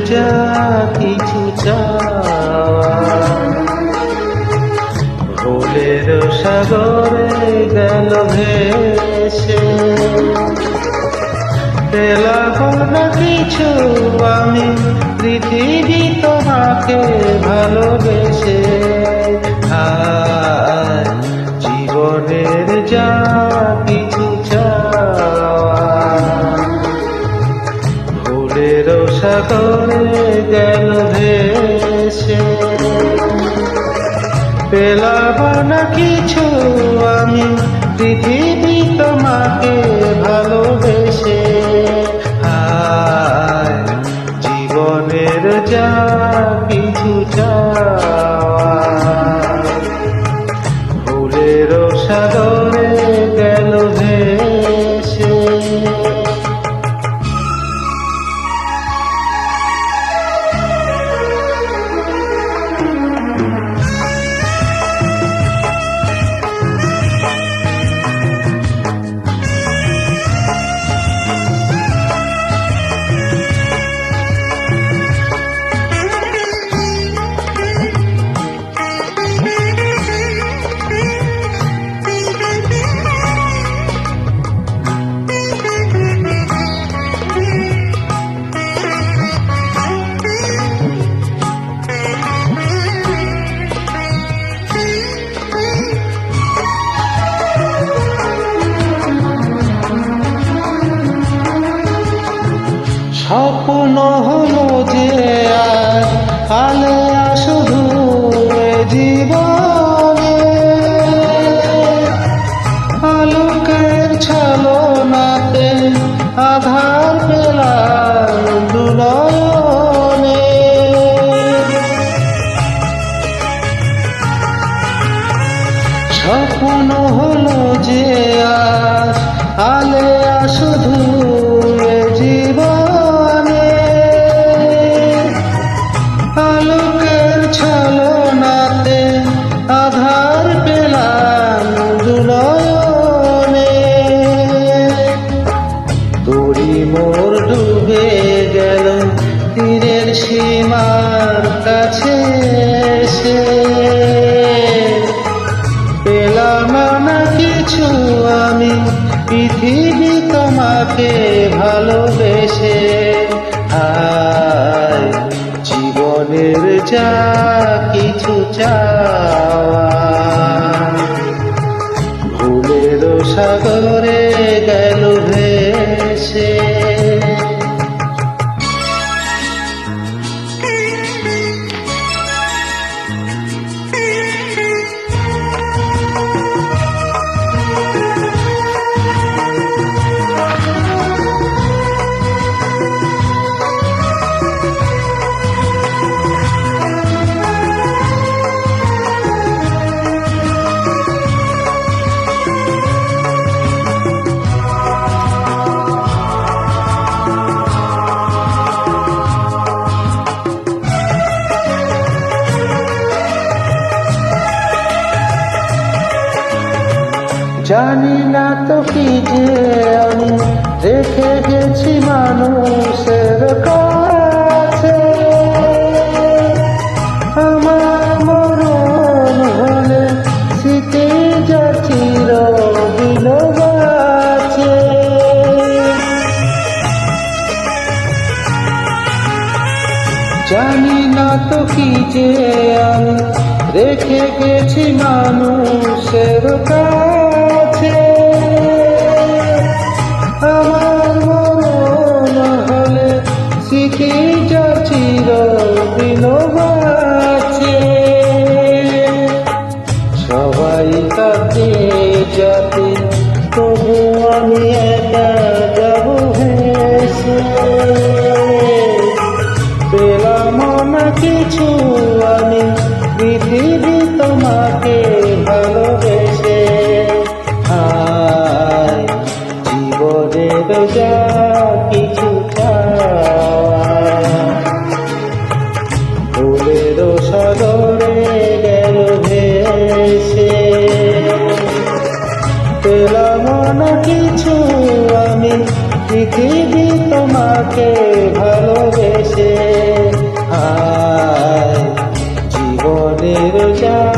যা কিছু চাওয়া ভুলের সাগরে গেল ভেসে। পেলাম না কিছু আমি পৃথিবী তোমাকে ভালোবেসে। আর জীবনের যা কিছু চাওয়া ভুলের সাগরে গেল ভেসে। পেলাম না কিছু আমি পৃথিবী তোমাকে ভালোবেসে। আর জীবনের যা কিছু চাওয়া ভুলের সাগরে গেল ভেসে। স্বপ্ন হলো যে আর আলে শুধু জীবনে আলোকের ছলনাতে আধার পেলাম দুনয়নে। স্বপ্ন হলো যে আর আলে শুধু জীবনে আলোকের ছলনাতে আধার পেলাম দুনয়নে। তরি মোর ডুবে গেল তীরের সীমার কাছে এসে। পেলাম না কিছু আমি পৃথিবী তোমাকে ভালোবেসে। আর জীবনের যা কিছু চাওয়া ভুলের সাগরে গেল ভেসে। জানি না তো কি যে আমি রেখে গেছি মানুষের কাছে। আমার মরণ হলে স্মৃতি যা চিরদিন বাঁচে। জানি না তো কি যে আমি রেখে গেছি মানুষের কাছে। আমার মরণ হলে স্মৃতি যা চিরদিন বাঁচে। সবাই কাঁদে যাতে তবু আমি একা যাব হেসে। পেলাম না কিছু আমি পৃথিবী তোমাকে ভালোবেসে। আর জীবনের যা কিছু চাওয়া ভুলের সাগরে গেল ভেসে। পেলাম না কিছু আমি পৃথিবী তোমাকে ভালোবেসে, জীবনের যা